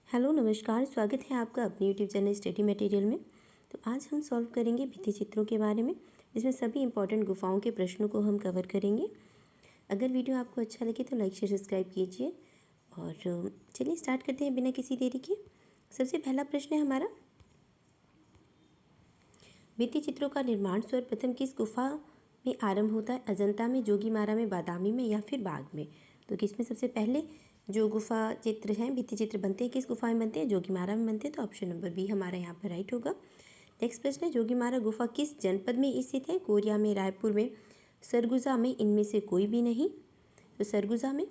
Hello नमस्कार, स्वागत है आपका अपने यूट्यूब चैनल स्टडी मटेरियल में। तो आज हम सॉल्व करेंगे भित्ति चित्रों के बारे में, जिसमें सभी इंपॉर्टेंट गुफाओं के प्रश्नों को हम कवर करेंगे। अगर वीडियो आपको अच्छा लगे तो लाइक शेयर सब्सक्राइब कीजिए। और चलिए स्टार्ट करते हैं बिना किसी देरी के। सबसे पहला प्रश्न है हमारा, भित्ति चित्रों का निर्माण सर्वप्रथम किस गुफा में आरंभ होता है? अजंता में, जोगीमारा में, बादामी में या फिर बाग में? तो किसमें सबसे पहले जो गुफा चित्र हैं, भित्ति चित्र बनते हैं, किस गुफा में बनते हैं? जोगीमारा में बनते हैं। तो ऑप्शन नंबर बी हमारा यहाँ पर राइट होगा। नेक्स्ट प्रश्न है, जोगीमारा गुफा किस जनपद में स्थित है? कोरिया में, रायपुर में, सरगुजा में, इनमें से कोई भी नहीं। तो सरगुजा में,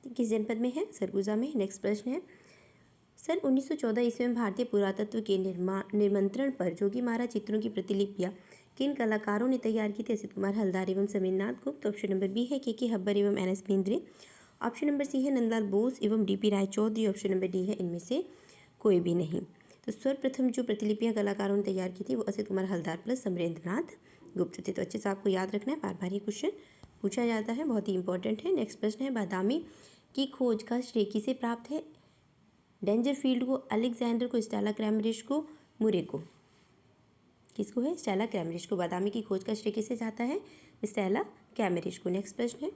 किस जनपद में है? सरगुजा में। नेक्स्ट प्रश्न है, सन 1914 ईस्वी में भारतीय पुरातत्व के निमंत्रण पर जोगीमारा चित्रों की प्रतिलिपियां किन कलाकारों ने तैयार की थी? असित कुमार हलदार एवं समीरनाथ गुप्त। ऑप्शन नंबर बी है के हब्बर एवं N S. Bendre. Option number C है नंदलाल बोस एवं D P. Roychowdhury. Option number D है इनमें से कोई भी नहीं। तो सर्वप्रथम जो प्रतिलिपियां कलाकारों ने तैयार की थी वो असित कुमार हलदार प्लस समीरेंद्रनाथ गुप्त थे। तो अच्छे से आपको याद रखना है, बार बार ये क्वेश्चन पूछा जाता है, बहुत ही इंपॉर्टेंट है। नेक्स्ट प्रश्न है, बादामी की खोज का श्रेय किसे प्राप्त है? डेंजरफील्ड को, अलेक्जेंडर को, स्टेला क्रैमरिश को, मुरे को? किसको है? स्टेला क्रैमरिश को। बादामी की खोज का श्रेय किसे जाता है? स्टेला क्रैमरिश को। नेक्स्ट प्रश्न है,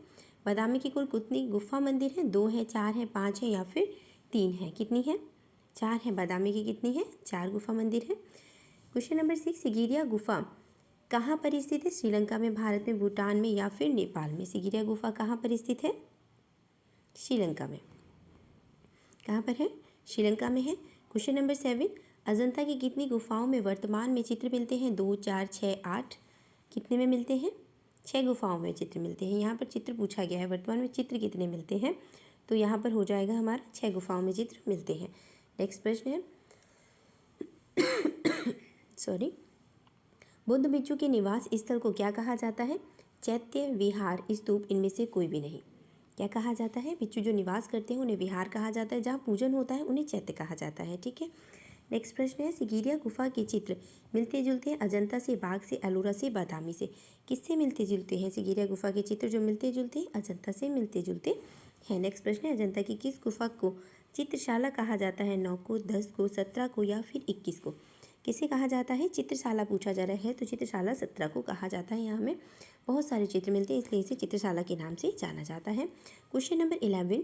बादामी की कुल कितनी गुफा मंदिर हैं? 2 हैं, 4 हैं, 5 हैं या फिर 3 हैं? कितनी है? 4 हैं। बादामी की कितनी है? 4 गुफा मंदिर है। क्वेश्चन नंबर 6, सिगिरिया गुफा कहाँ पर स्थित है? श्रीलंका में, भारत में, भूटान में या फिर नेपाल में? सिगिरिया गुफा कहाँ पर स्थित है? श्रीलंका में। कहाँ पर है? श्रीलंका में है। क्वेश्चन नंबर 7, अजंता की कितनी गुफाओं में वर्तमान में चित्र मिलते हैं? 2, 4, 6, 8? कितने में मिलते हैं? 6 गुफाओं में चित्र मिलते हैं। यहाँ पर चित्र पूछा गया है, वर्तमान में चित्र कितने मिलते हैं? तो यहाँ पर हो जाएगा हमारा 6 गुफाओं में चित्र मिलते हैं। नेक्स्ट प्रश्न है सॉरी, बुद्ध भिक्षु के निवास स्थल को क्या कहा जाता है? चैत्य, विहार, स्तूप, इनमें से कोई भी नहीं। क्या कहा जाता है? भिक्षु जो निवास करते हैं उन्हें विहार कहा जाता है, जहाँ पूजन होता है उन्हें चैत्य कहा जाता है। ठीक है। नेक्स्ट प्रश्न है, सिगिरिया गुफा के चित्र मिलते जुलते हैं अजंता से, बाग से, एलोरा से, बादामी से? किससे मिलते जुलते हैं? सिगिरिया गुफा के चित्र जो मिलते जुलते हैं अजंता से मिलते जुलते हैं। नेक्स्ट प्रश्न है, अजंता की किस गुफा को चित्रशाला कहा जाता है? 9 को, 10 को, 17 को या फिर 21 को? किसे कहा जाता है? चित्रशाला पूछा जा रहा है, तो चित्रशाला 17 को कहा जाता है। यहाँ हमें बहुत सारे चित्र मिलते हैं, इसलिए इसे चित्रशाला के नाम से जाना जाता है। क्वेश्चन नंबर 11,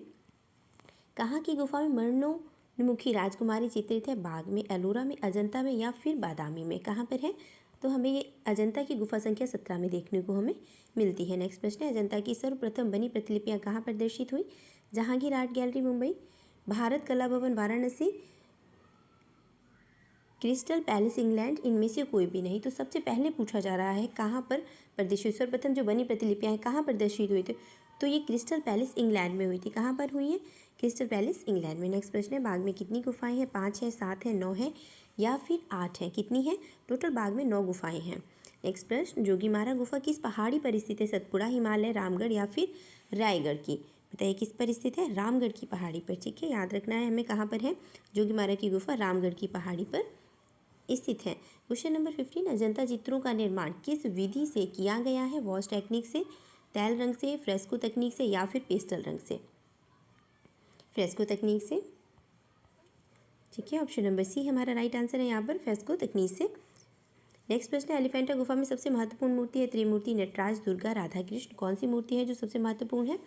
कहाँ की गुफा में मरणोन्मुखी राजकुमारी चित्रित है? बाग में, एलोरा में, अजंता में या फिर बादामी में? कहाँ पर है? तो हमें ये अजंता की गुफा संख्या 17 में देखने को हमें मिलती है। नेक्स्ट प्रश्न है, अजंता की सर्वप्रथम बनी प्रतिलिपियाँ कहाँ प्रदर्शित हुई? जहांगीर आर्ट गैलरी मुंबई, भारत कला भवन वाराणसी, क्रिस्टल पैलेस इंग्लैंड, इनमें से कोई भी नहीं। तो सबसे पहले पूछा जा रहा है कहाँ पर प्रदर्शित, सर्वप्रथम जो बनी प्रतिलिपियाँ हैं कहाँ प्रदर्शित हुई थी? तो ये क्रिस्टल पैलेस इंग्लैंड में हुई थी। कहाँ पर हुई है? क्रिस्टल पैलेस इंग्लैंड में। नेक्स्ट प्रश्न है, बाग में कितनी गुफाएं हैं? 5 है, 7 है, 9 है या फिर 8 है? कितनी है? टोटल बाग में 9 गुफाएं हैं। नेक्स्ट प्रश्न, जोगीमारा गुफा किस पहाड़ी पर स्थित है? सतपुड़ा, हिमालय, रामगढ़ या फिर रायगढ़ की? बताइए किस पर स्थित है? रामगढ़ की पहाड़ी पर। ठीक है, याद रखना है हमें कहाँ पर है जोगीमारा की गुफा, रामगढ़ की पहाड़ी पर स्थित है। क्वेश्चन नंबर 15, अजंता चित्रों का निर्माण किस विधि से किया गया है? वॉश टेक्निक से, तैल रंग से, फ्रेस्को तकनीक से या फिर पेस्टल रंग से? फ्रेस्को तकनीक से। ठीक है, ऑप्शन नंबर सी हमारा राइट आंसर है यहाँ पर, फ्रेस्को तकनीक से। नेक्स्ट प्रश्न है, एलिफेंटा गुफा में सबसे महत्वपूर्ण मूर्ति है? त्रिमूर्ति, नटराज, दुर्गा, राधा कृष्ण? कौन सी मूर्ति है जो सबसे महत्वपूर्ण है?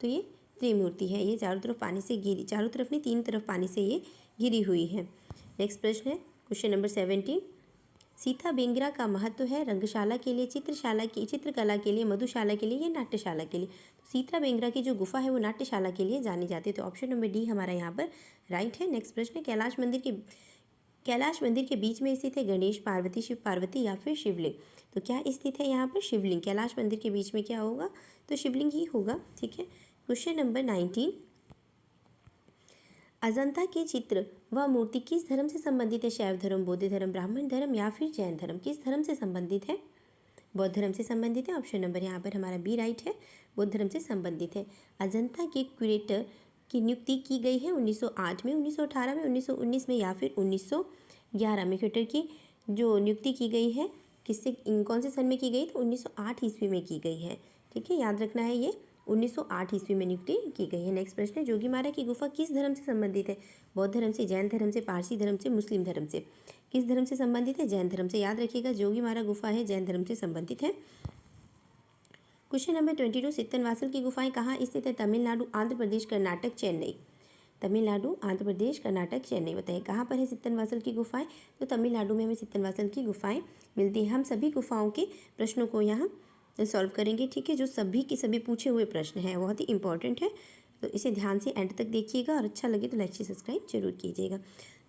तो ये त्रिमूर्ति है। ये चारों तरफ पानी से घिरी, चारों तरफ नहीं 3 तरफ पानी से ये घिरी हुई है। नेक्स्ट प्रश्न है, क्वेश्चन नंबर 17, सीता बेंगरा का महत्व है रंगशाला के लिए, चित्रशाला की, चित्रकला के लिए, मधुशाला के लिए या नाट्यशाला के लिए? तो सीता बेंगरा की जो गुफा है वो नाट्यशाला के लिए जानी जाती है। तो ऑप्शन नंबर डी हमारा यहाँ पर राइट है। नेक्स्ट प्रश्न है, कैलाश मंदिर के बीच में स्थित है गणेश, पार्वती, शिव पार्वती या फिर शिवलिंग? तो क्या स्थित है यहाँ पर? शिवलिंग। कैलाश मंदिर के बीच में क्या होगा? तो शिवलिंग ही होगा। ठीक है। क्वेश्चन नंबर 19, अजंता के चित्र व मूर्ति किस धर्म से संबंधित है? शैव धर्म, बौद्ध धर्म, ब्राह्मण धर्म या फिर जैन धर्म? किस धर्म से संबंधित है? बौद्ध धर्म से संबंधित है। ऑप्शन नंबर यहाँ पर हमारा बी राइट है, बौद्ध धर्म से संबंधित है। अजंता के क्यूरेटर की नियुक्ति की गई है 1908 में, 1918 में, 1919 में या फिर 1911 में? क्यूरेटर की जो नियुक्ति की गई है किससे, कौन से सन में की गई? तो 1908 ईस्वी में की गई है। ठीक है, याद रखना है ये 1908 ईस्वी में नियुक्ति की गई है। नेक्स्ट प्रश्न है, जोगीमारा की गुफा किस धर्म से संबंधित है? बौद्ध धर्म से, जैन धर्म से, पारसी धर्म से, मुस्लिम धर्म से? किस धर्म से संबंधित है? जैन धर्म से। याद रखिएगा जोगीमारा गुफा है जैन धर्म से संबंधित है। क्वेश्चन नंबर 22, सित्तनवासल की गुफाएं कहाँ स्थित है? तमिलनाडु, आंध्र प्रदेश, कर्नाटक, चेन्नई। तमिलनाडु, आंध्र प्रदेश, कर्नाटक, चेन्नई। बताइए कहाँ पर है सित्तनवासल की गुफाएं? तो तमिलनाडु में हमें सित्तनवासल की गुफाएं मिलती हैं। हम सभी गुफाओं के प्रश्नों को यहाँ सॉल्व करेंगे, ठीक है। जो सभी के सभी पूछे हुए प्रश्न हैं, बहुत ही इंपॉर्टेंट है, तो इसे ध्यान से एंड तक देखिएगा और अच्छा लगे तो लाइक से सब्सक्राइब जरूर कीजिएगा।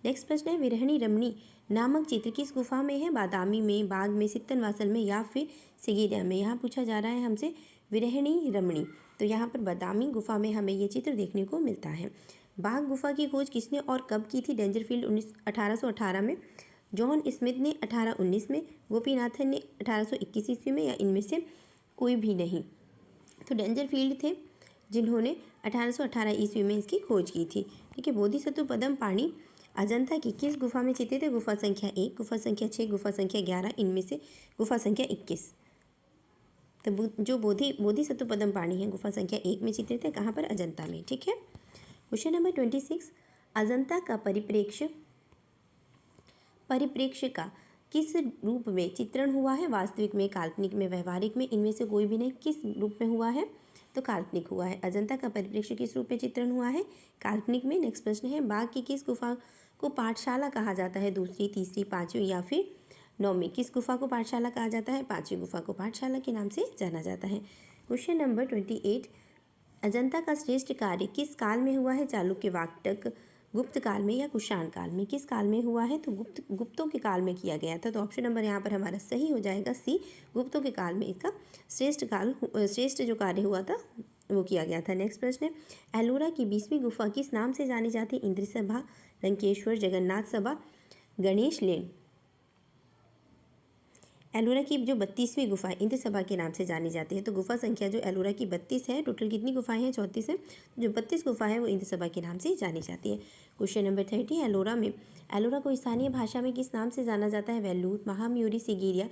नेक्स्ट प्रश्न है, विरहणी रमणी नामक चित्र किस गुफा में है? बादामी में, बाग में, सित्तनवासल में या फिर सिगिरिया में? यहाँ पूछा जा रहा है हमसे विरहणी रमणी, तो यहाँ पर बादामी गुफा में हमें ये चित्र देखने को मिलता है। बाघ गुफा की खोज किसने और कब की थी? डेंजरफील्ड 1818 में, जॉन स्मिथ ने 1819 में, गोपीनाथन ने 1821 ईस्वी में, या इनमें से कोई भी नहीं? तो डेंजरफील्ड थे जिन्होंने 1818 ईस्वी में इसकी खोज की थी, ठीक है। बोधिसत्व पद्म पाणी अजंता की किस गुफा में चित्रित है? गुफा संख्या 1, गुफा संख्या 6, गुफा संख्या 11, इनमें से गुफा संख्या 21। तो जो बोधिसत्व पद्म पाणी है गुफा संख्या 1 में चित्रित है, कहाँ पर? अजंता में, ठीक है। क्वेश्चन नंबर 26, अजंता का परिप्रेक्ष्य का किस रूप में चित्रण हुआ है? वास्तविक में, काल्पनिक में, व्यवहारिक में, इनमें से कोई भी नहीं। किस रूप में हुआ है? तो काल्पनिक हुआ है। अजंता का परिप्रेक्ष्य किस रूप में चित्रण हुआ है? काल्पनिक में। नेक्स्ट प्रश्न है, बाघ की किस गुफा को पाठशाला कहा जाता है? दूसरी, तीसरी, पाँचवीं या फिर नौवीं? किस गुफा को पाठशाला कहा जाता है? पाँचवीं गुफा को पाठशाला के नाम से जाना जाता है। क्वेश्चन नंबर 28, अजंता का श्रेष्ठ कार्य किस काल में हुआ है? चालुक्य, वाकटक, गुप्त काल में या कुषाण काल में? किस काल में हुआ है? तो गुप्तों के काल में किया गया था। तो ऑप्शन नंबर यहाँ पर हमारा सही हो जाएगा सी, गुप्तों के काल में इसका श्रेष्ठ जो कार्य हुआ था वो किया गया था। नेक्स्ट प्रश्न है, एलोरा की 20वीं गुफा किस नाम से जानी जाती है? इंद्र सभा, लंकेश्वर, जगन्नाथ सभा, गणेश लेन? एलोरा की जो 32वीं गुफा है इंद्र सभा के नाम से जानी जाती है। तो गुफा संख्या जो एलोरा की 32 है, टोटल कितनी गुफाएं हैं? 34 है। जो 32 गुफा है वो इंद्र सभा के नाम से जानी जाती है। क्वेश्चन नंबर 30, एलोरा को स्थानीय भाषा में किस नाम से जाना जाता है? वेल्लूर, महामयूरी, सिगिरिया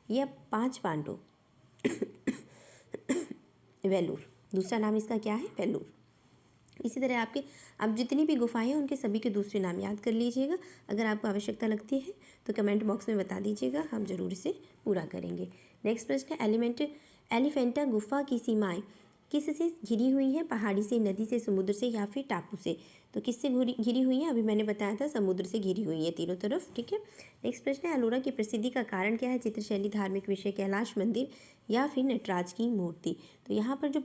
या 5 पांडव? वेल्लूर, दूसरा नाम इसका क्या है? वेल्लूर। इसी तरह आप जितनी भी गुफाएं हैं उनके सभी के दूसरे नाम याद कर लीजिएगा। अगर आपको आवश्यकता लगती है तो कमेंट बॉक्स में बता दीजिएगा, हम जरूर इसे पूरा करेंगे। नेक्स्ट प्रश्न है, एलिफेंटा गुफा की सीमाएं किससे घिरी हुई हैं? पहाड़ी से, नदी से, समुद्र से या फिर टापू से? तो किससे घिरी हुई है? अभी मैंने बताया था समुद्र से घिरी हुई है तीनों तरफ, ठीक है। नेक्स्ट प्रश्न है, एलोरा की प्रसिद्धि का कारण क्या है? चित्रशैली, धार्मिक विषय, कैलाश मंदिर या फिर नटराज की मूर्ति? तो यहाँ पर जो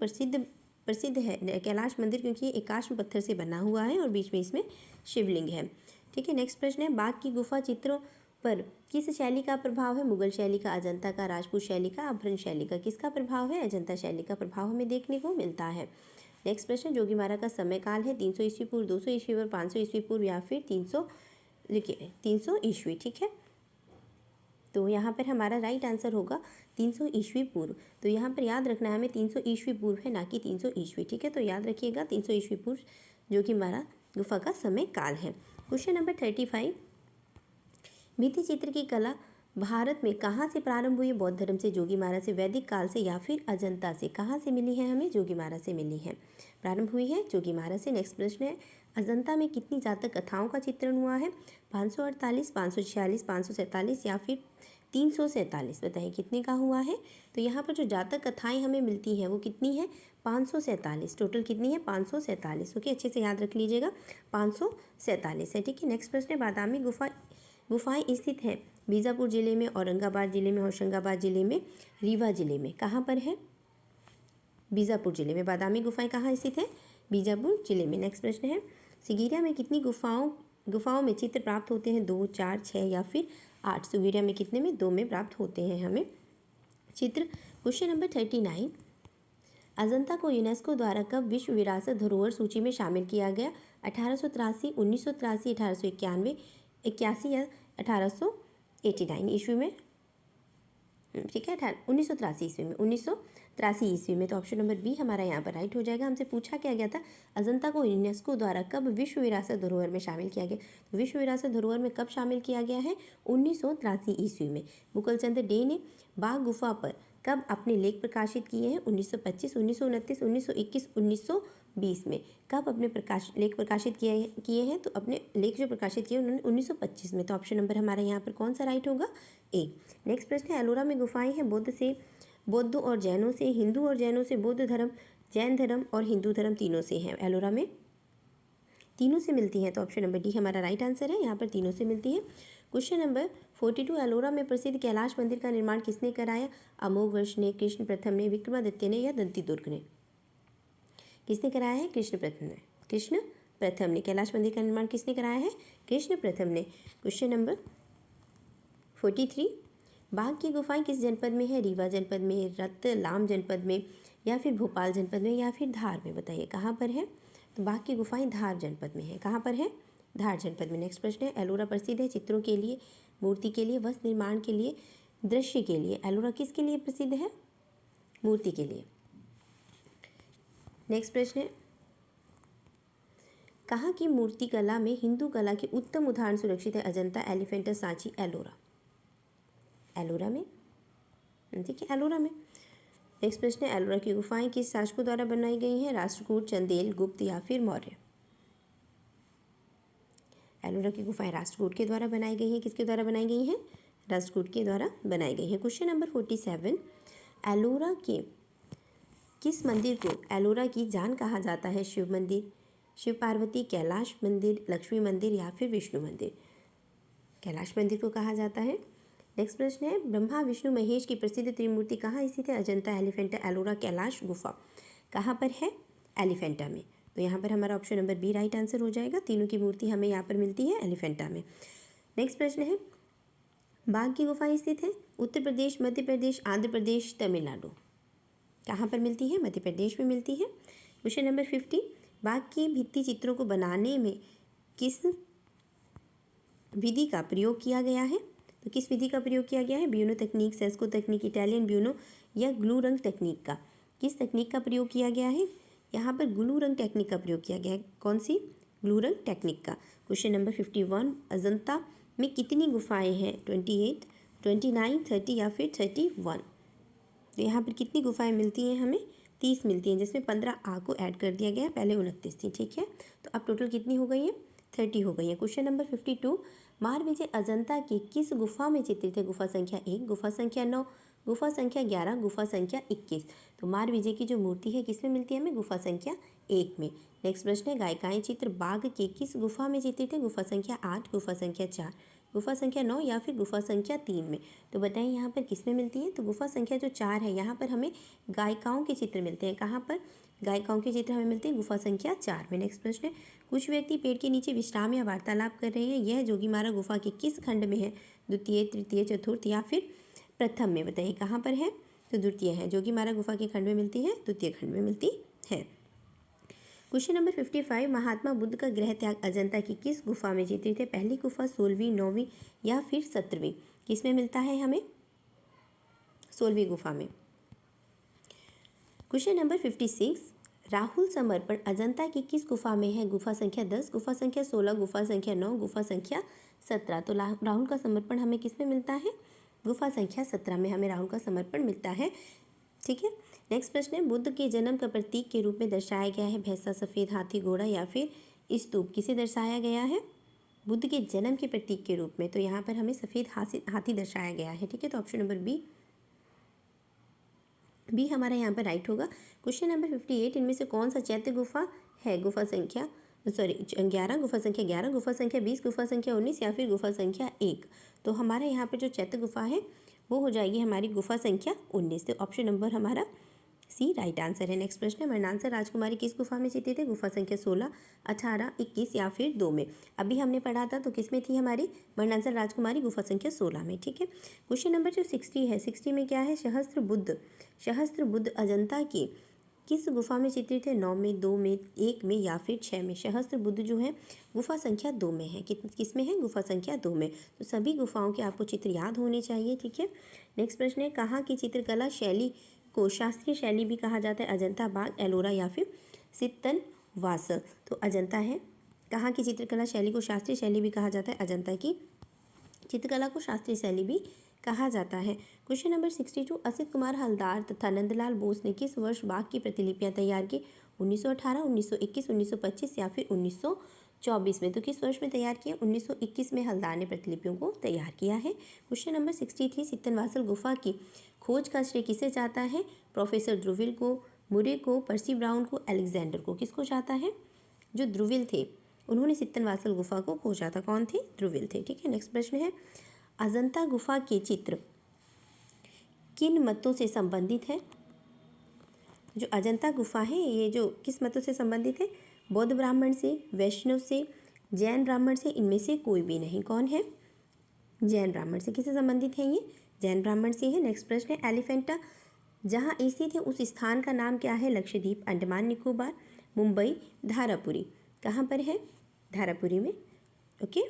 प्रसिद्ध है कैलाश मंदिर, क्योंकि ये एकाश्म पत्थर से बना हुआ है और बीच में इसमें शिवलिंग है, ठीक है। नेक्स्ट प्रश्न है, बाघ की गुफा चित्रों पर किस शैली का प्रभाव है? मुगल शैली का, अजंता का, राजपूत शैली का, अभ्रंश शैली का? किसका प्रभाव है? अजंता शैली का प्रभाव हमें देखने को मिलता है। नेक्स्ट प्रश्न, जोगीमारा का समय काल है 300 ईस्वी पूर्व, 200 ईस्वी पूर्व, 500 ईस्वी पूर्व या फिर 300, लिखिए 300 ईस्वी, ठीक है। तो यहाँ पर हमारा राइट आंसर होगा 300 ईस्वी पूर्व। तो यहाँ पर याद रखना है हमें 300 ईस्वी पूर्व है, ना कि 300 ईस्वी, ठीक है। तो याद रखिएगा 300 ईस्वी पूर्व जोगीमारा गुफा का समय काल है। क्वेश्चन नंबर 35, भित्ति चित्र की कला भारत में कहाँ से प्रारंभ हुई? बौद्ध धर्म से, जोगीमारा से, वैदिक काल से या फिर अजंता से? कहाँ से मिली है हमें? जोगीमारा से मिली है, प्रारंभ हुई है जोगीमारा से। नेक्स्ट प्रश्न है, अजंता में कितनी जातक कथाओं का चित्रण हुआ है? 548, 546, 547 या फिर 347? बताइए कितने का हुआ है? तो यहाँ पर जो जातक कथाएं हमें मिलती हैं वो कितनी है? 547। टोटल कितनी है? 547। ओके, अच्छे से याद रख लीजिएगा, 547 है, ठीक है। नेक्स्ट प्रश्न है, बादामी गुफाएं स्थित हैं बीजापुर जिले में, औरंगाबाद जिले में, होशंगाबाद जिले में, रीवा जिले में? कहाँ पर है? बीजापुर जिले में। बादामी गुफाएं कहाँ स्थित है? बीजापुर जिले में। नेक्स्ट प्रश्न है, सिगिरिया में कितनी गुफाओं में चित्र प्राप्त होते हैं? 2, 4, 6 या फिर 8? सिगिरिया में कितने में? 2 में प्राप्त होते हैं हमें चित्र। क्वेश्चन नंबर 39, अजंता को यूनेस्को द्वारा कब विश्व विरासत धरोहर सूची में शामिल किया गया? 1883, 1983, 1891, 81 या 1889 ईस्वी में? ठीक है, 1983 ईस्वी में, 1983 ईस्वी में। तो ऑप्शन नंबर बी हमारा यहाँ पर राइट हो जाएगा। हमसे पूछा क्या गया था? अजंता को यूनेस्को द्वारा कब विश्व विरासत धरोहर में शामिल किया गया? तो विश्व विरासत धरोहर में कब शामिल किया गया है? 1983 ईस्वी में। मुकुल चंद डे ने बाघ गुफा पर कब अपने लेख प्रकाशित किए हैं? 1925, 1929, 1921, 1920 में। कब अपने लेख प्रकाशित किए हैं? तो अपने लेख जो प्रकाशित किए उन्होंने 1925 में। तो ऑप्शन नंबर हमारा यहाँ पर कौन सा राइट होगा? ए। नेक्स्ट प्रश्न है, एलोरा में गुफाएं हैं बौद्ध और जैनों से, हिंदू और जैनों से, बौद्ध धर्म, जैन धर्म और हिंदू धर्म तीनों से हैं। एलोरा में तीनों से मिलती हैं, तो ऑप्शन नंबर डी हमारा राइट आंसर है। यहाँ पर तीनों से मिलती है। क्वेश्चन नंबर 42, एलोरा में प्रसिद्ध कैलाश मंदिर का निर्माण किसने कराया? अमोघवर्ष ने, कृष्ण प्रथम ने, विक्रमादित्य ने या दंतीदुर्ग ने? किसने कराया है? कृष्ण प्रथम ने। कैलाश मंदिर का निर्माण किसने कराया है? कृष्ण प्रथम ने। क्वेश्चन नंबर 43, बाघ की गुफाएं किस जनपद में है? रीवा जनपद में, रतलाम जनपद में या फिर भोपाल जनपद में या फिर धार में? बताइए कहाँ पर है? तो बाघ की गुफाएं धार जनपद में है। कहाँ पर है? धार जनपद में। नेक्स्ट प्रश्न है, एलोरा प्रसिद्ध है चित्रों के लिए, मूर्ति के लिए, वस्त्र निर्माण के लिए, दृश्य के लिए। एलोरा किसके लिए प्रसिद्ध है? मूर्ति के लिए। नेक्स्ट प्रश्न है, कहाँ की मूर्ति कला में हिंदू कला के उत्तम उदाहरण सुरक्षित है? अजंता, एलिफेंटा, सांची, एलोरा। एलोरा में, ठीक है, एलोरा में। नेक्स्ट प्रश्न है, एलोरा की गुफाएं किस शासकों द्वारा बनाई गई हैं? राष्ट्रकूट, चंदेल, गुप्त या फिर मौर्य? एलोरा की गुफाएं राष्ट्रकूट के द्वारा बनाई गई हैं। किसके द्वारा बनाई गई हैं? राष्ट्रकूट के द्वारा बनाई गई हैं। क्वेश्चन नंबर 47, एलोरा के किस मंदिर को एलोरा की जान कहा जाता है? शिव मंदिर, शिव पार्वती, कैलाश मंदिर, लक्ष्मी मंदिर या फिर विष्णु मंदिर? कैलाश मंदिर को कहा जाता है। नेक्स्ट प्रश्न है, ब्रह्मा विष्णु महेश की प्रसिद्ध त्रिमूर्ति कहाँ स्थित है? अजंता, एलिफेंटा, एलोरा, कैलाश गुफा। कहाँ पर है? एलिफेंटा में। तो यहाँ पर हमारा option number B right answer हो जाएगा। तीनों की मूर्ति हमें यहाँ पर मिलती है एलिफेंटा में। नेक्स्ट प्रश्न है, बाघ की गुफा स्थित है उत्तर प्रदेश, मध्य प्रदेश, आंध्र प्रदेश, तमिलनाडु। कहाँ पर मिलती है? मध्य प्रदेश में मिलती है। क्वेश्चन नंबर 50, बाघ की भित्ति चित्रों को बनाने में किस विधि का प्रयोग किया गया है? तो किस विधि का प्रयोग किया गया है? ब्यूनो तकनीक, सेस्को तकनीक, इटालियन ब्यूनो या ग्लू रंग तकनीक का? किस तकनीक का प्रयोग किया गया है? यहाँ पर ग्लू रंग टेक्निक का प्रयोग किया गया है। कौन सी? ग्लू रंग टेक्निक का। क्वेश्चन नंबर 51, अजंता में कितनी गुफाएं हैं? 28, 29, 30 या फिर 31? तो यहाँ पर कितनी गुफाएं मिलती हैं हमें? 30 मिलती हैं, जिसमें 15 आ को ऐड कर दिया गया है, पहले 29 थी, ठीक है। तो अब टोटल कितनी हो गई है? 30 हो गई है। क्वेश्चन नंबर 52, मारविजय अजंता की किस गुफा में चित्रित है? गुफा संख्या 1, गुफा संख्या 9, गुफा संख्या 11, गुफा संख्या 21? तो मारविजय की जो मूर्ति है किस में मिलती है हमें? गुफा संख्या 1 में। नेक्स्ट प्रश्न है, गायिकाएं चित्र बाघ के किस गुफा में चित्रित है? गुफा संख्या 8, गुफा संख्या 4, गुफा संख्या 9 या फिर गुफा संख्या 3 में? तो बताएं यहाँ पर किस में मिलती है? तो गुफा संख्या जो 4 है, यहाँ पर हमें गायिकाओं के चित्र मिलते हैं। कहाँ पर? गायिकाओं के चित्र हमें मिलते हैं गुफा संख्या 4 में। नेक्स्ट प्रश्न है, कुछ व्यक्ति पेड़ के नीचे विश्राम या वार्तालाप कर रहे हैं, यह जोगीमारा गुफा के किस खंड में है? द्वितीय, तृतीय, चतुर्थ या फिर प्रथम में? बताइए कहाँ पर है? तो द्वितीय है। जोगीमारा गुफा के खंड में मिलती है, द्वितीय खंड में मिलती है। क्वेश्चन नंबर 55, महात्मा बुद्ध का गृह त्याग अजंता की किस गुफा में चित्रित है? पहली गुफा, 16वीं, 9वीं या फिर 17वीं? किस में मिलता है हमें? 16वीं गुफा में। क्वेश्चन नंबर 56, राहुल समर्पण अजंता की किस गुफा में है? गुफा संख्या 10, गुफा संख्या 16, गुफा संख्या 9, गुफा संख्या 17? तो राहुल का समर्पण हमें किस में मिलता है? गुफा संख्या 17 में हमें राहुल का समर्पण मिलता है, ठीक है। नेक्स्ट प्रश्न है, बुद्ध के जन्म का प्रतीक के रूप में दर्शाया गया है भैंसा, सफ़ेद हाथी, घोड़ा या फिर स्तूप? किसे दर्शाया गया है बुद्ध के जन्म के प्रतीक के रूप में? तो यहाँ पर हमें सफ़ेद हाथी दर्शाया गया है, ठीक है। तो ऑप्शन नंबर बी हमारा यहाँ पर राइट होगा। क्वेश्चन नंबर 58, इनमें से कौन सा चैत्य गुफा है? गुफा संख्या 11, गुफा संख्या 11, गुफा संख्या 20, गुफा संख्या 19 या फिर गुफा संख्या 1? तो हमारे यहाँ पर जो चैत्य गुफा है वो हो जाएगी हमारी गुफा संख्या 19। तो ऑप्शन नंबर हमारा सी राइट आंसर है। नेक्स्ट प्रश्न है, मरणांसर राजकुमारी किस गुफा में चित्रित है? गुफा संख्या 16, 18, 21 या फिर 2 में? अभी हमने पढ़ा था तो किस में थी हमारी मरणांसर राजकुमारी? गुफा संख्या 16 में, ठीक है। क्वेश्चन नंबर जो 60 है, 60 में क्या है? सहस्त्र बुद्ध अजंता की किस गुफा में चित्रित है? 9 में, 2 में, 1 में या फिर 6 में? सहस्त्र बुद्ध जो है गुफा संख्या 2 में है। किस में है? गुफा संख्या 2 में। तो सभी गुफाओं के आपको चित्र याद होने चाहिए, ठीक है। नेक्स्ट प्रश्न है, कहाँ की चित्रकला शैली को शास्त्रीय शैली भी कहा जाता है? अजंता, बाघ, एलोरा या फिर सित्तन वासर? तो अजंता है। कहाँ की चित्रकला शैली को शास्त्रीय शैली भी कहा जाता है? अजंता की चित्रकला को शास्त्रीय शैली भी कहा जाता है। क्वेश्चन नंबर 62, असित कुमार हलदार तथा नंदलाल बोस ने किस वर्ष बाघ की प्रतिलिपियां तैयार की? 1918, 1921, 1925 या फिर 1924 में? तो किस वर्ष में तैयार किया? 1921 में हलदार ने प्रतिलिपियों को तैयार किया है। क्वेश्चन नंबर 63, सित्तनवासल गुफा की खोज का श्रेय किसे जाता है? प्रोफेसर ध्रुविल को, मुरे को, पर्सी ब्राउन को, अलेक्जेंडर को? किसको जाता है? जो ध्रुविल थे उन्होंने सित्तनवासल गुफा को खोजा था। कौन थे? ध्रुविल थे। ठीक है, नेक्स्ट प्रश्न है, अजंता गुफा के चित्र किन मतों से संबंधित है? जो अजंता गुफा है ये जो किस मतों से संबंधित है? बौद्ध ब्राह्मण से, वैष्णव से, जैन ब्राह्मण से, इनमें से कोई भी नहीं। कौन है? जैन ब्राह्मण से। किससे संबंधित है ये? जैन ब्राह्मण से है। नेक्स्ट प्रश्न है, एलिफेंटा जहाँ स्थित है उस स्थान का नाम क्या है? लक्षद्वीप, अंडमान निकोबार, मुंबई, धारापुरी? कहाँ पर है? धारापुरी में। ओके।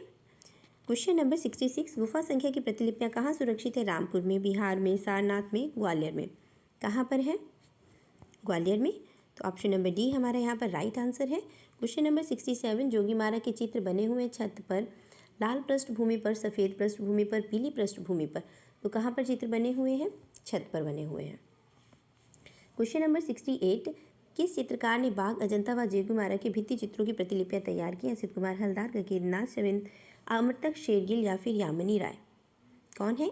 क्वेश्चन नंबर 66, गुफा संख्या की प्रतिलिपियां कहाँ सुरक्षित है? रामपुर में, बिहार में, सारनाथ में, ग्वालियर में? कहाँ पर है? ग्वालियर में। तो ऑप्शन नंबर डी हमारा यहाँ पर राइट आंसर है। क्वेश्चन नंबर 67, जोगीमारा के चित्र बने हुए छत पर लाल पृष्ठभूमि पर, सफ़ेद पृष्ठभूमि पर, पीली पृष्ठभूमि पर? तो कहाँ पर चित्र बने हुए हैं? छत पर बने हुए हैं। क्वेश्चन नंबर 68, किस चित्रकार ने बाघ, अजंता व जोगीमारा के भित्ति चित्रों की प्रतिलिपियां तैयार की? असित कुमार हलदार, गगीरनाथ शविंद, अमरतक शेरगिल या फिर यामिनी राय? कौन है?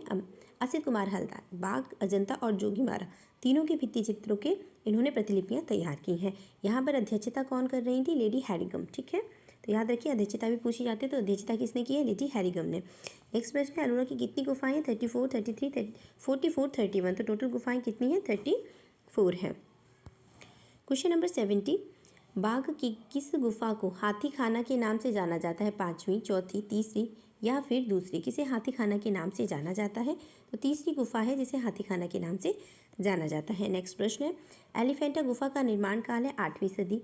असित कुमार हलदार। बाघ, अजंता और जोगीमारा तीनों के भित्ति चित्रों के इन्होंने प्रतिलिपियां तैयार की हैं। यहाँ पर अध्यक्षता कौन कर रही थी? लेडी हैरिगम। ठीक है, तो याद रखिए अध्यक्षता भी पूछी जाती है, तो अध्यक्षता किसने की है? लेडी हैरिगम ने। नेक्स्ट प्रश्न है, अरोरा की कितनी गुफाएं हैं? 34, 33, 44, 31। तो टोटल गुफाएं कितनी हैं? 34 हैं। क्वेश्चन नंबर 70, बाघ की किस गुफा को हाथी खाना के नाम से जाना जाता है? 5वीं, चौथी, तीसरी या फिर दूसरी? किसे हाथी खाना के नाम से जाना जाता है? तो तीसरी गुफा है जिसे हाथी खाना के नाम से जाना जाता है। नेक्स्ट प्रश्न है, एलिफेंटा गुफा का निर्माण काल है 8वीं सदी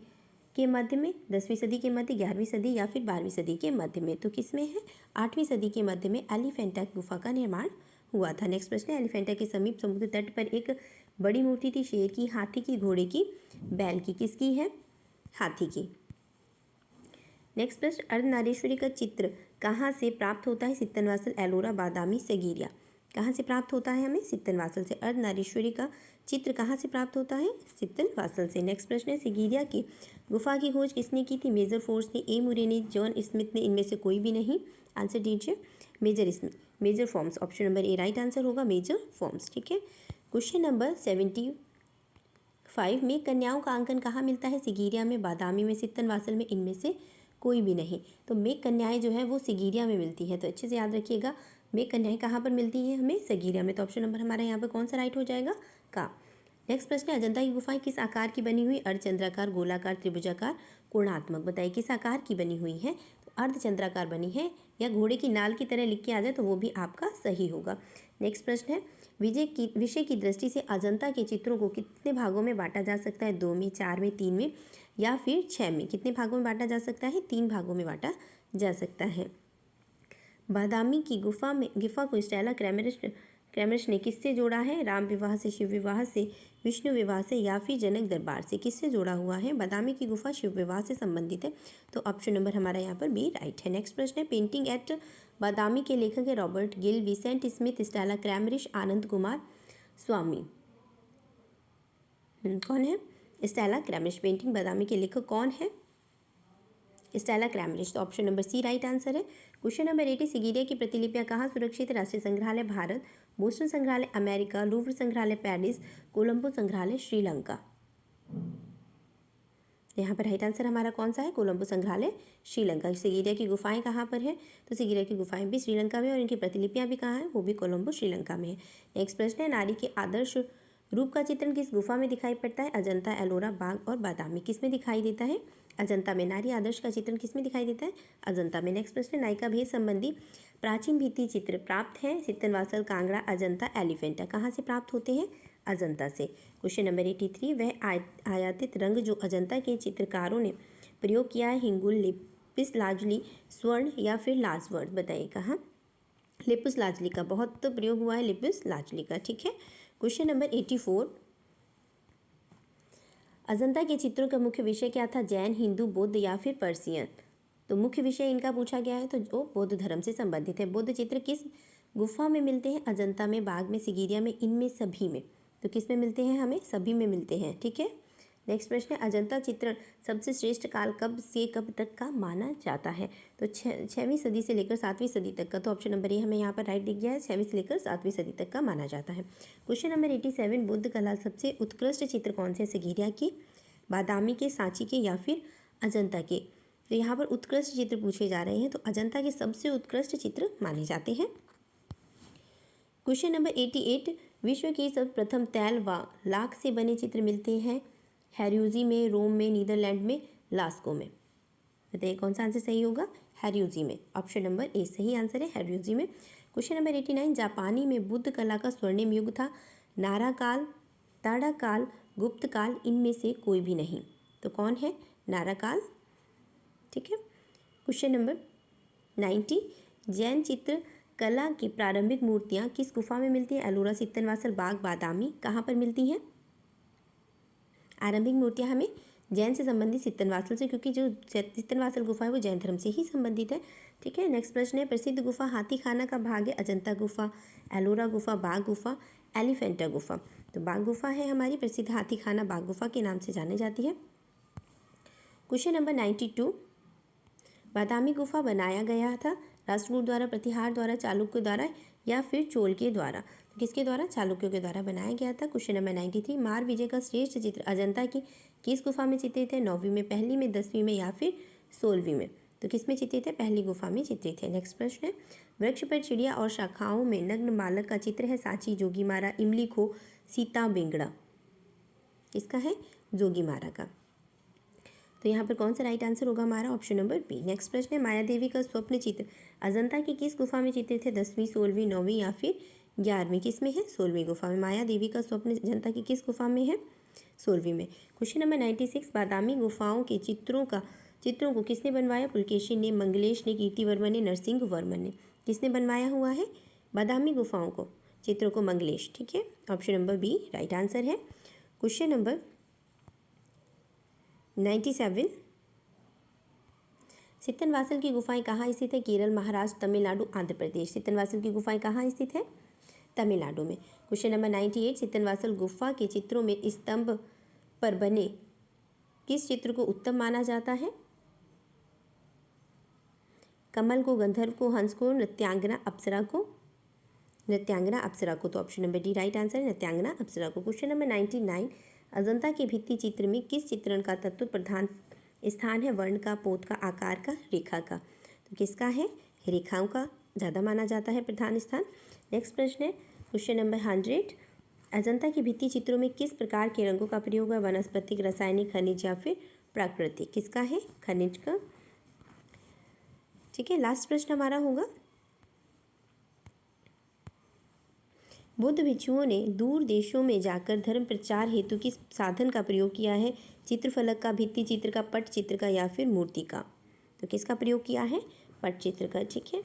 के मध्य में, 10वीं सदी के मध्य, 11वीं सदी या फिर 12वीं सदी के मध्य में? तो किस में है? 8वीं सदी के मध्य में एलिफेंटा गुफा का निर्माण हुआ था। नेक्स्ट प्रश्न है, एलिफेंटा के समीप समुद्र तट पर एक बड़ी मूर्ति थी, शेर की, हाथी की, घोड़े की, बैल की? किसकी है? हाथी की। नेक्स्ट प्रश्न, अर्धनारीश्वरी का चित्र कहाँ से प्राप्त होता है? सित्तनवासल, एलोरा, बादामी, सगीरिया? कहाँ से प्राप्त होता है हमें? सित्तनवासल से। अर्धनारीश्वरी का चित्र कहाँ से प्राप्त होता है? सित्तनवासल से। नेक्स्ट प्रश्न है, सगीरिया की गुफा की खोज किसने की थी? मेजर फोर्स ने, ए मुरे ने, जॉन स्मिथ ने, इनमें से कोई भी नहीं? आंसर दीजिए। Major forms. Option number A right answer होगा, मेजर फॉर्म्स। ठीक है। क्वेश्चन नंबर 75 में कन्याओं का अंकन कहाँ मिलता है? सिगीरिया में, बादामी में, सित्तनवासल में, इनमें से कोई भी नहीं? तो मेघ कन्याएं जो है वो सिगीरिया में मिलती है, तो अच्छे से याद रखिएगा। मेघ कन्याएं कहाँ पर मिलती हैं? हमें सगीरिया में। तो ऑप्शन नंबर हमारा यहाँ पर कौन सा राइट हो जाएगा? का। नेक्स्ट प्रश्न है, अजंता की गुफाएं किस आकार की बनी हुई? अर्धचंद्राकार, गोलाकार, त्रिभुजाकार, कोणात्मक? बताइए किस आकार की बनी हुई है? तो अर्धचंद्राकार बनी है, या घोड़े की नाल की तरह लिख के आ जाए तो वो भी आपका सही होगा। नेक्स्ट प्रश्न है, विषय की दृष्टि से अजंता के चित्रों को कितने भागों में बांटा जा सकता है? 2 में, 4 में, 3 में या फिर 6 में? कितने भागों में बांटा जा सकता है? 3 भागों में बांटा जा सकता है। बादामी की गुफा को स्टेला क्रैमरिस ने किससे जोड़ा है? राम विवाह से, शिव विवाह से, विष्णु विवाह से या फिर जनक दरबार से? किससे जोड़ा हुआ है? बादामी की गुफा शिव विवाह से संबंधित है, तो ऑप्शन नंबर हमारा यहाँ पर बी राइट है। नेक्स्ट प्रश्न है, पेंटिंग एट बादामी के लेखक है Robert Gill, Vincent Smith, Stella Kramrisch, Anand Coomaraswamy? कौन है? स्टेला क्रैमरिस। पेंटिंग बादामी के लेखक कौन है? Stella Kramrisch. तो option number C right answer है। क्वेश्चन नंबर 80, सिगीरिया की प्रतिलिपियां कहाँ सुरक्षित है? राष्ट्रीय संग्रहालय भारत, बोस्टन संग्रहालय अमेरिका, लूव्र संग्रहालय पेरिस, कोलंबो संग्रहालय श्रीलंका? यहाँ पर राइट आंसर हमारा कौन सा है? कोलंबो संग्रहालय श्रीलंका। सिगीरिया की गुफाएं कहाँ पर है? तो सिगीरिया की गुफाएं भी श्रीलंका में और इनकी प्रतिलिपियां भी कहाँ हैं? वो भी कोलंबो श्रीलंका में है। नेक्स्ट प्रश्न है, नारी के आदर्श रूप का चित्रण किस गुफा में दिखाई पड़ता है? अजंता, एलोरा, बाघ और बादामी? किस में दिखाई देता है? अजंता में। नारी आदर्श का चित्रण किस में दिखाई देता है? अजंता में। नेक्स्ट प्रश्न, नायिका भेद संबंधी प्राचीन भित्ति चित्र प्राप्त हैं? सित्तनवासल, कांगड़ा, अजंता, एलिफेंटा? कहाँ से प्राप्त होते हैं? अजंता से। क्वेश्चन नंबर 83, वह आयातित रंग जो अजंता के चित्रकारों ने प्रयोग किया है, हिंगुल, लेपिस लाजुली, स्वर्ण या फिर लाजवर्ड? बताइए कहाँ? लेपिस लाजुली का बहुत प्रयोग हुआ है, लेपिस लाजुली का। ठीक है। क्वेश्चन नंबर 84, अजंता के चित्रों का मुख्य विषय क्या था? जैन, हिंदू, बौद्ध या फिर पर्सियन? तो मुख्य विषय इनका पूछा गया है तो जो बौद्ध धर्म से संबंधित है। बौद्ध चित्र किस गुफा में मिलते हैं, अजंता में, बाघ में, सिगिरिया में, इनमें सभी में। तो किस में मिलते हैं? हमें सभी में मिलते हैं। ठीक है। नेक्स्ट प्रश्न है, अजंता चित्रण सबसे श्रेष्ठ काल कब से कब तक का माना जाता है? तो 6वीं सदी से लेकर 7वीं सदी तक का। तो ऑप्शन नंबर ए हमें यहाँ पर राइट दिख गया है, 6वीं से लेकर 7वीं सदी तक का माना जाता है। क्वेश्चन नंबर 87, बुद्ध कला सबसे उत्कृष्ट चित्र कौन से? सिगिरिया के, बादामी के, सांची के या फिर अजंता के? तो यहाँ पर उत्कृष्ट चित्र पूछे जा रहे हैं, तो अजंता के सबसे उत्कृष्ट चित्र माने जाते हैं। क्वेश्चन नंबर 88, विश्व के सर्वप्रथम तैल व लाख से बने चित्र मिलते हैं हैर्यूजी में, रोम में, नीदरलैंड में, लास्को में। बताइए कौन सा आंसर सही होगा? हैर्यूजी में। ऑप्शन नंबर ए सही आंसर है, हैर्यूजी में। क्वेश्चन नंबर 89, जापानी में बुद्ध कला का स्वर्णिम युग था, नारा काल, ताड़ा काल, गुप्त काल, इनमें से कोई भी नहीं। तो कौन है? नारा काल। ठीक है। क्वेश्चन नंबर 90, जैन चित्र कला की प्रारंभिक मूर्तियाँ किस गुफा में मिलती हैं? एलोरा, सित्तनवासल, बाघ, बादामी, कहाँ पर मिलती हैं? आरंभिक मूर्तियाँ हमें जैन से संबंधित सित्तनवासल से, क्योंकि जो सित्तनवासल गुफा है वो जैन धर्म से ही संबंधित है। ठीक है। नेक्स्ट प्रश्न है, प्रसिद्ध गुफा हाथी खाना का भाग है? अजंता गुफा, एलोरा गुफा, बाघ गुफा, एलिफेंटा गुफा। तो बाघ गुफा है हमारी प्रसिद्ध, हाथी खाना बाघ गुफा के नाम से जानी जाती है। क्वेश्चन नंबर 92, बादामी गुफा बनाया गया था राष्ट्रकूट द्वारा, प्रतिहार द्वारा, चालुक्य द्वारा या फिर चोल के द्वारा? तो किसके द्वारा? चालुक्यों के द्वारा बनाया गया था। क्वेश्चन नंबर 93, मार विजय का श्रेष्ठ चित्र अजंता की किस गुफा में चित्रित है? 9वीं में, पहली में, 10वीं में या फिर 16वीं में? तो किस में चित्रित है? पहली गुफा में चित्रित है। नेक्स्ट प्रश्न है, वृक्ष पर चिड़िया और शाखाओं में नग्न बालक का चित्र है? सांची, जोगीमारा, इमली खो, सीता बेंगड़ा। किसका है? जोगीमारा का। तो यहाँ पर कौन सा राइट आंसर होगा हमारा? Option number B. नेक्स्ट प्रश्न है, माया देवी का स्वप्न चित्र अजंता की किस गुफा में चित्रित है? 10वीं, 16वीं, 9वीं या फिर 11वीं? किस में है? 16वीं गुफा में। माया देवी का स्वप्न अजंता की किस गुफा में है? 16वीं में। क्वेश्चन नंबर 96, बादामी गुफाओं के चित्रों को किसने बनवाया? पुलकेशी ने, मंगलेश ने, कीर्तिवर्मन ने, नरसिंह वर्मन ने। किसने बनवाया हुआ है बादामी गुफाओं को चित्रों को? मंगलेश। ठीक है। Option number B right answer है। क्वेश्चन नंबर 97, सित्तनवासल की गुफाएं कहाँ स्थित है? केरल, महाराष्ट्र, तमिलनाडु, आंध्र प्रदेश। सित्तनवासल की गुफाएं कहाँ स्थित है? तमिलनाडु में। क्वेश्चन नंबर 98, सित्तनवासल गुफा के चित्रों में स्तंभ पर बने किस चित्र को उत्तम माना जाता है? कमल को, गंधर्व को, हंस को, नृत्यांगना अप्सरा को? नृत्यांगना अप्सरा को। तो option number D right answer है, नृत्यांगना अप्सरा को। क्वेश्चन नंबर 99, अजंता के भित्ति चित्र में किस चित्रण का तत्व प्रधान स्थान है? वर्ण का, पोत का, आकार का, रेखा का? तो किसका है? रेखाओं का ज़्यादा माना जाता है प्रधान स्थान। नेक्स्ट प्रश्न है क्वेश्चन नंबर 100, अजंता की भित्ति चित्रों में किस प्रकार के रंगों का प्रयोग है? वनस्पतिक, रासायनिक, खनिज या फिर प्राकृतिक? किसका है? खनिज का। ठीक है। लास्ट प्रश्न हमारा होगा, बुद्ध भिक्षुओं ने दूर देशों में जाकर धर्म प्रचार हेतु किस साधन का प्रयोग किया है? चित्रफलक का, भित्ति चित्र का, पट चित्र का या फिर मूर्ति का? तो किसका प्रयोग किया है? पट चित्र का। ठीक है।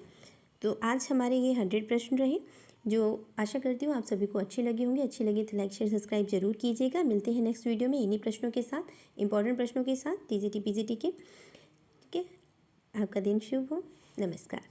तो आज हमारे ये 100 प्रश्न रहे, जो आशा करती हूँ आप सभी को अच्छे लगे होंगे। अच्छे लगे तो लाइक, शेयर, सब्सक्राइब जरूर कीजिएगा। मिलते हैं नेक्स्ट वीडियो में इन्हीं प्रश्नों के साथ, इंपॉर्टेंट प्रश्नों के साथ, टीजीटी पीजीटी के। ठीक है। आपका दिन शुभ हो। नमस्कार।